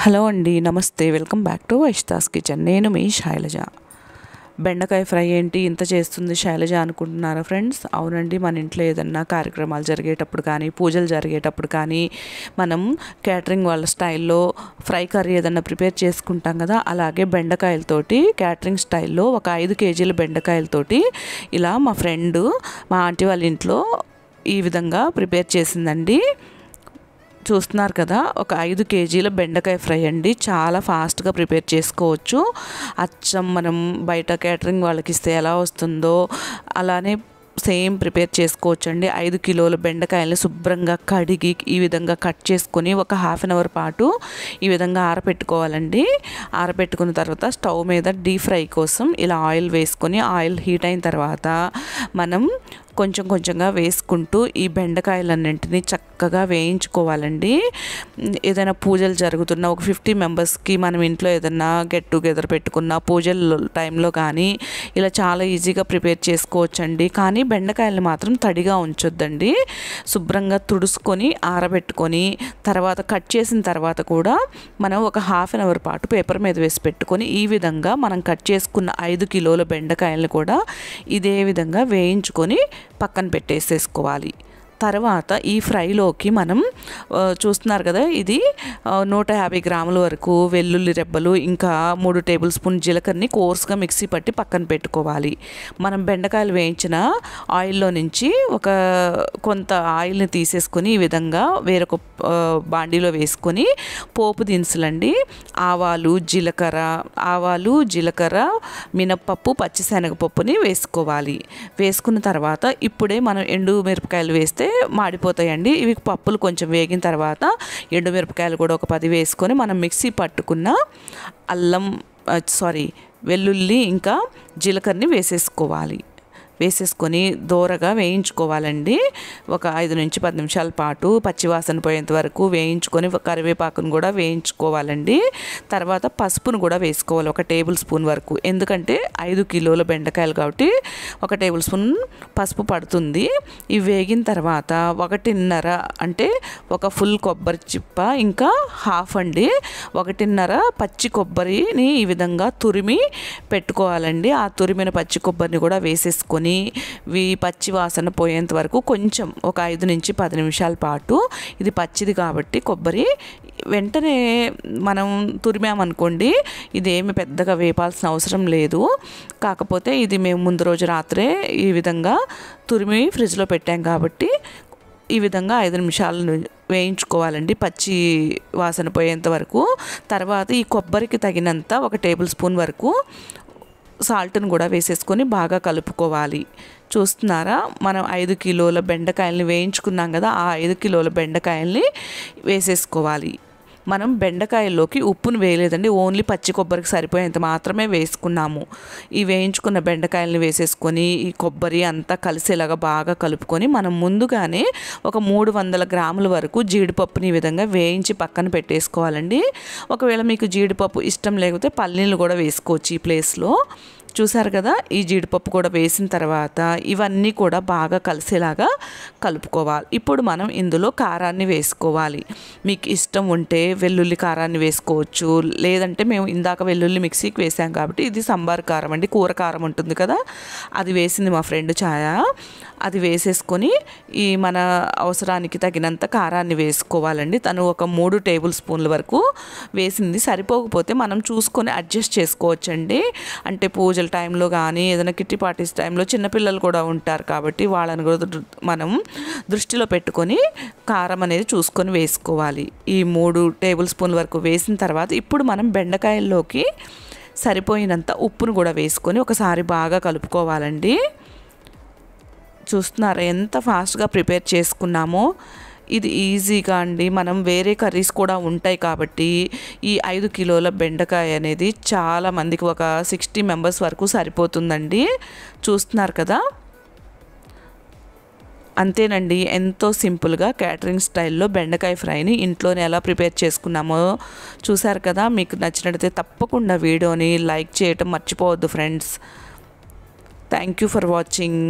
Hello అండి, నమస్తే. Welcome back to Vaishta's kitchen. నేను మీ శైలజ. బెండకాయ ఫ్రై ఏంటి ఇంత చేస్తుంది శైలజ అనుకుంటున్నారా ఫ్రెండ్స్? అవునండి, మన ఇంట్లో ఏదన్నా కార్యక్రమాలు జరిగేటప్పుడు కానీ, పూజలు జరిగేటప్పుడు కానీ మనం క్యాటరింగ్ వాళ్ళ స్టైల్లో ఫ్రై కర్రీ ఏదన్నా ప్రిపేర్ చేసుకుంటాం కదా, అలాగే బెండకాయలతోటి క్యాటరింగ్ స్టైల్లో ఒక 5 కేజీల బెండకాయలతోటి ఇలా మా ఫ్రెండ్ మా ఆంటీ వాళ్ళ ఇంట్లో ఈ విధంగా ప్రిపేర్ చేసిందండి. చూస్తున్నారు కదా, ఒక 5 కేజీల బెండకాయ ఫ్రై అండి. చాలా ఫాస్ట్గా ప్రిపేర్ చేసుకోవచ్చు. అచ్చం మనం బయట క్యాటరింగ్ వాళ్ళకి ఇస్తే ఎలా వస్తుందో అలానే సేమ్ ప్రిపేర్ చేసుకోవచ్చు అండి. 5 కిలోల బెండకాయలని శుభ్రంగా కడిగి ఈ విధంగా కట్ చేసుకొని ఒక హాఫ్ అన్ అవర్ పాటు ఈ విధంగా ఆరబెట్టుకోవాలండి. ఆరబెట్టుకున్న తర్వాత స్టవ్ మీద డీప్ ఫ్రై కోసం ఇలా ఆయిల్ వేసుకొని, ఆయిల్ హీట్ అయిన తర్వాత మనం కొంచెం కొంచెంగా వేసుకుంటూ ఈ బెండకాయలన్నింటినీ చక్కగా వేయించుకోవాలండి. ఏదైనా పూజలు జరుగుతున్న ఒక 50 మెంబర్స్కి మనం ఇంట్లో ఏదైనా గెట్ టుగెదర్ పెట్టుకున్న పూజల టైంలో కానీ ఇలా చాలా ఈజీగా ప్రిపేర్ చేసుకోవచ్చండి. కానీ బెండకాయలు మాత్రం తడిగా ఉంచొద్దండి. శుభ్రంగా తుడుసుకొని ఆరబెట్టుకొని తర్వాత కట్ చేసిన తర్వాత కూడా మనం ఒక హాఫ్ అన్ అవర్ పాటు పేపర్ మీద వేసి పెట్టుకొని ఈ విధంగా మనం కట్ చేసుకున్న 5 కిలోల బెండకాయలను కూడా ఇదే విధంగా వేయించుకొని పక్కన పెట్టేసేసుకోవాలి. తర్వాత ఈ ఫ్రైలోకి మనం చూస్తున్నారు కదా, ఇది 150 గ్రాముల వరకు వెల్లుల్లి రెబ్బలు, ఇంకా 3 టేబుల్ స్పూన్ జీలకర్రని కోర్స్గా మిక్సీ పట్టి పక్కన పెట్టుకోవాలి. మనం బెండకాయలు వేయించిన ఆయిల్లో నుంచి కొంత ఆయిల్ని తీసేసుకొని ఈ విధంగా వేరొక బాండీలో వేసుకొని పోపు దినుసులండి, ఆవాలు జీలకర్ర, మినప్పప్పు, పచ్చిశనగపప్పుని వేసుకోవాలి. వేసుకున్న తర్వాత ఇప్పుడే మనం ఎండు మిరపకాయలు వేస్తే మాడిపోతాయండి. ఇవి పప్పులు కొంచెం వేగిన తర్వాత ఎండుమిరపకాయలు కూడా ఒక 10 వేసుకొని మనం మిక్సీ పట్టుకున్న వెల్లుల్లి ఇంకా జీలకర్రని వేసేసుకొని దోరగా వేయించుకోవాలండి. ఒక 5 నుంచి 10 నిమిషాల పాటు పచ్చివాసన పోయేంత వరకు వేయించుకొని కరివేపాకును కూడా వేయించుకోవాలండి. తర్వాత పసుపును కూడా వేసుకోవాలి, 1 టేబుల్ స్పూన్ వరకు. ఎందుకంటే 5 కిలోల బెండకాయలు కాబట్టి 1 టేబుల్ స్పూన్ పసుపు పడుతుంది. ఇవి వేగిన తర్వాత 1.5 అంటే ఒక ఫుల్ కొబ్బరి చిప్ప ఇంకా హాఫ్ అండి, 1.5 పచ్చి కొబ్బరిని ఈ విధంగా తురిమి పెట్టుకోవాలండి. ఆ తురిమిన పచ్చి కొబ్బరిని కూడా వేసేసుకొని పచ్చి వాసన పోయేంత వరకు కొంచెం ఒక 5 నుంచి 10 నిమిషాల పాటు, ఇది పచ్చిది కాబట్టి కొబ్బరి వెంటనే మనం తురిమామనుకోండి ఇదేమి పెద్దగా వేపాల్సిన అవసరం లేదు. కాకపోతే ఇది మేము ముందు రోజు రాత్రే ఈ విధంగా తురిమి ఫ్రిడ్జ్లో పెట్టాం కాబట్టి ఈ విధంగా 5 నిమిషాలు వేయించుకోవాలండి, పచ్చి వాసన పోయేంత వరకు. తర్వాత ఈ కొబ్బరికి తగినంత 1 టేబుల్ స్పూన్ వరకు సాల్ట్ను కూడా వేసేసుకొని బాగా కలుపుకోవాలి. చూస్తున్నారా, మనం 5 కిలోల బెండకాయలని వేయించుకున్నాం కదా, ఆ 5 కిలోల బెండకాయల్ని వేసేసుకోవాలి. మనం బెండకాయల్లోకి ఉప్పును వేయలేదండి, ఓన్లీ పచ్చి కొబ్బరికి సరిపోయేంత మాత్రమే వేసుకున్నాము. ఈ వేయించుకున్న బెండకాయలని వేసేసుకొని ఈ కొబ్బరి అంతా కలిసేలాగా బాగా కలుపుకొని మనం ముందుగానే ఒక 300 గ్రాముల వరకు జీడిపప్పుని ఈ విధంగా వేయించి పక్కన పెట్టేసుకోవాలండి. ఒకవేళ మీకు జీడిపప్పు ఇష్టం లేకపోతే పల్లీలు కూడా వేసుకోవచ్చు ఈ ప్లేస్లో. చూసారు కదా, ఈ జీడిపప్పు కూడా వేసిన తర్వాత ఇవన్నీ కూడా బాగా కలిసేలాగా కలుపుకోవాలి. ఇప్పుడు మనం ఇందులో కారాన్ని వేసుకోవాలి. మీకు ఇష్టం ఉంటే వెల్లుల్లి కారాన్ని వేసుకోవచ్చు, లేదంటే మేము ఇందాక వెల్లుల్లి మిక్సీకి వేసాం కాబట్టి ఇది సంబార్ కారం అండి, కూర కారం ఉంటుంది కదా, అది వేసింది మా ఫ్రెండ్ ఛాయ. అది వేసేసుకొని మన అవసరానికి తగినంత కారాన్ని వేసుకోవాలండి. తను ఒక 3 టేబుల్ స్పూన్ల వరకు వేసింది. సరిపోకపోతే మనం చూసుకొని అడ్జస్ట్ చేసుకోవచ్చండి. అంటే పూజల టైంలో కానీ ఏదైనా కిట్టి పార్టీస్ టైంలో చిన్నపిల్లలు కూడా ఉంటారు కాబట్టి వాళ్ళని కూడా మనం దృష్టిలో పెట్టుకొని కారం అనేది చూసుకొని వేసుకోవాలి. ఈ 3 టేబుల్ స్పూన్ల వరకు వేసిన తర్వాత ఇప్పుడు మనం బెండకాయల్లోకి సరిపోయినంత ఉప్పును కూడా వేసుకొని ఒకసారి బాగా కలుపుకోవాలండి. చూస్తున్నారా ఎంత ఫాస్ట్గా ప్రిపేర్ చేసుకున్నామో. ఇది ఈజీగా అండి, మనం వేరే కర్రీస్ కూడా ఉంటాయి కాబట్టి ఈ 5 కిలోల బెండకాయ అనేది చాలా మందికి ఒక 60 మెంబర్స్ వరకు సరిపోతుందండి. చూస్తున్నారు కదా, అంతేనండి. ఎంతో సింపుల్గా క్యాటరింగ్ స్టైల్లో బెండకాయ ఫ్రైని ఇంట్లోనే ఎలా ప్రిపేర్ చేసుకున్నామో చూసారు కదా. మీకు నచ్చినట్లయితే తప్పకుండా వీడియోని లైక్ చేయటం మర్చిపోవద్దు friends. Thank you for watching.